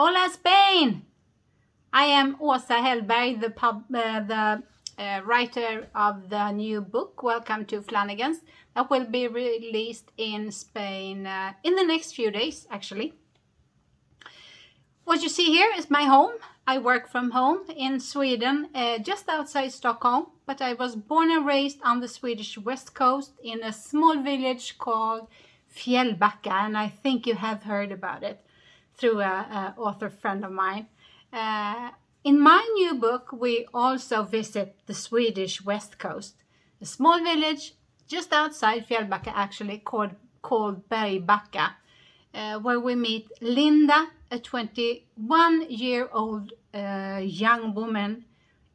Hola Spain! I am Åsa Hellberg, the writer of the new book, Welcome to Flanagans, that will be released in Spain in the next few days, actually. What you see here is my home. I work from home in Sweden, just outside Stockholm, but I was born and raised on the Swedish west coast in a small village called Fjällbacka, and I think you have heard about it through an author friend of mine. In my new book, we also visit the Swedish west coast, a small village just outside Fjällbacka, actually called Bergbacka, where we meet Linda, a 21-year-old young woman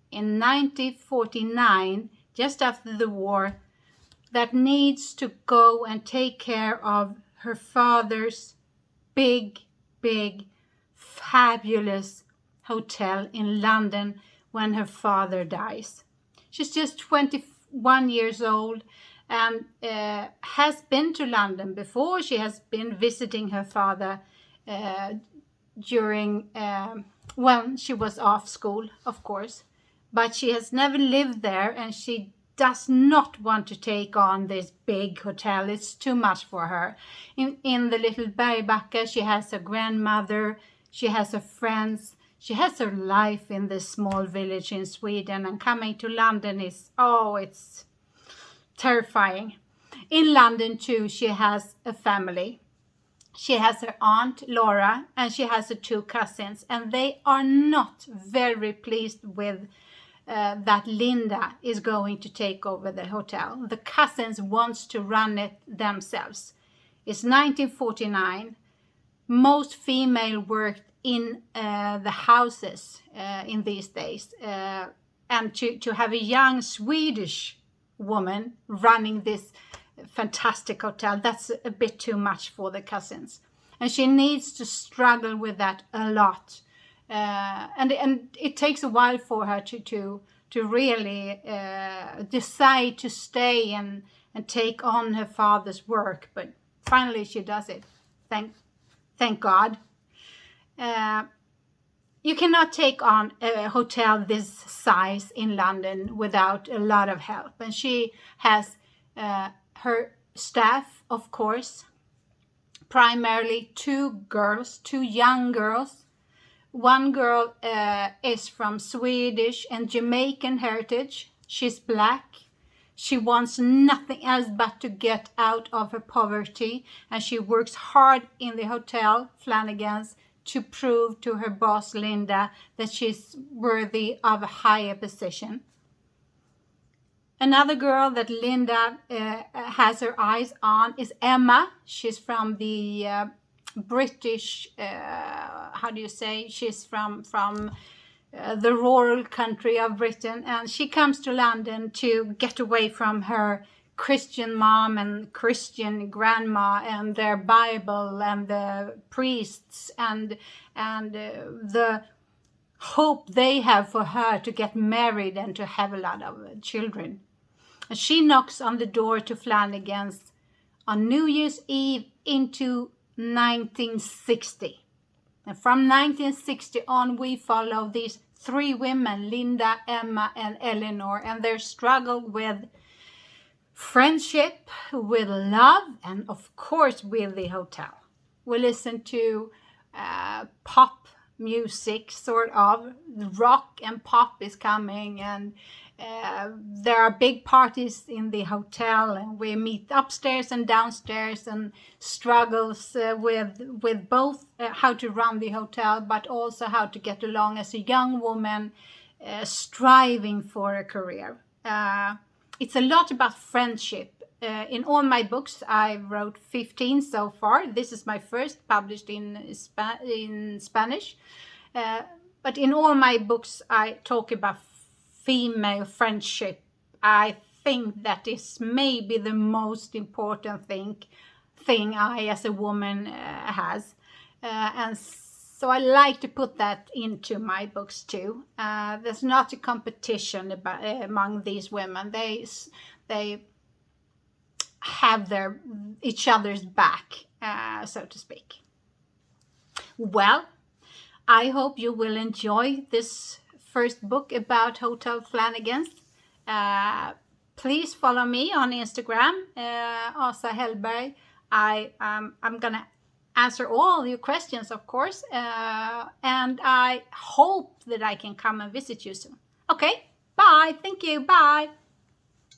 in 1949, just after the war, that needs to go and take care of her father's big, fabulous hotel in London when her father dies. She's just 21 years old and has been to London before. She has been visiting her father during when she was off school, of course, but she has never lived there, and she does not want to take on this big hotel. It's too much for her. In the little Bergbacka, she has her grandmother, she has her friends, she has her life in this small village in Sweden, and coming to London is, it's terrifying. In London too, she has a family. She has her aunt Laura, and she has her two cousins, and they are not very pleased with that Linda is going to take over the hotel. The cousins wants to run it themselves. It's 1949. Most female worked in the houses in these days, and to have a young Swedish woman running this fantastic hotel, that's a bit too much for the cousins, and she needs to struggle with that a lot, and it takes a while for her to really decide to stay and take on her father's work, but finally she does it. Thank God. You cannot take on a hotel this size in London without a lot of help, and she has her staff, of course, primarily two young girls. One girl is from Swedish and Jamaican heritage. She's black. She wants nothing else but to get out of her poverty, and she works hard in the hotel, Flanagans, to prove to her boss, Linda, that she's worthy of a higher position. Another girl that Linda has her eyes on is Emma. She's from the British, she's from the rural country of Britain, and she comes to London to get away from her Christian mom and Christian grandma and their Bible and the priests and the hope they have for her to get married and to have a lot of children. And she knocks on the door to Flanagans on New Year's Eve into 1960. And from 1960 on, we follow these three women, Linda, Emma, and Eleanor, and their struggle with friendship, with love, and of course with the hotel. We listen to pop music, sort of. Rock and pop is coming, and there are big parties in the hotel, and we meet upstairs and downstairs, and struggles with both how to run the hotel, but also how to get along as a young woman striving for a career. It's a lot about friendship. In all my books, I wrote 15 so far. This is my first, published in Spanish. But in all my books, I talk about female friendship. I think that is maybe the most important thing I as a woman has. And so I like to put that into my books too. There's not a competition among these women. They have each other's back, so to speak. Well, I hope you will enjoy this first book about Hotel Flanagans. Please follow me on Instagram, Asa Hellberg. I'm gonna answer all your questions, of course, and I hope that I can come and visit you soon. Okay, bye. Thank you. Bye.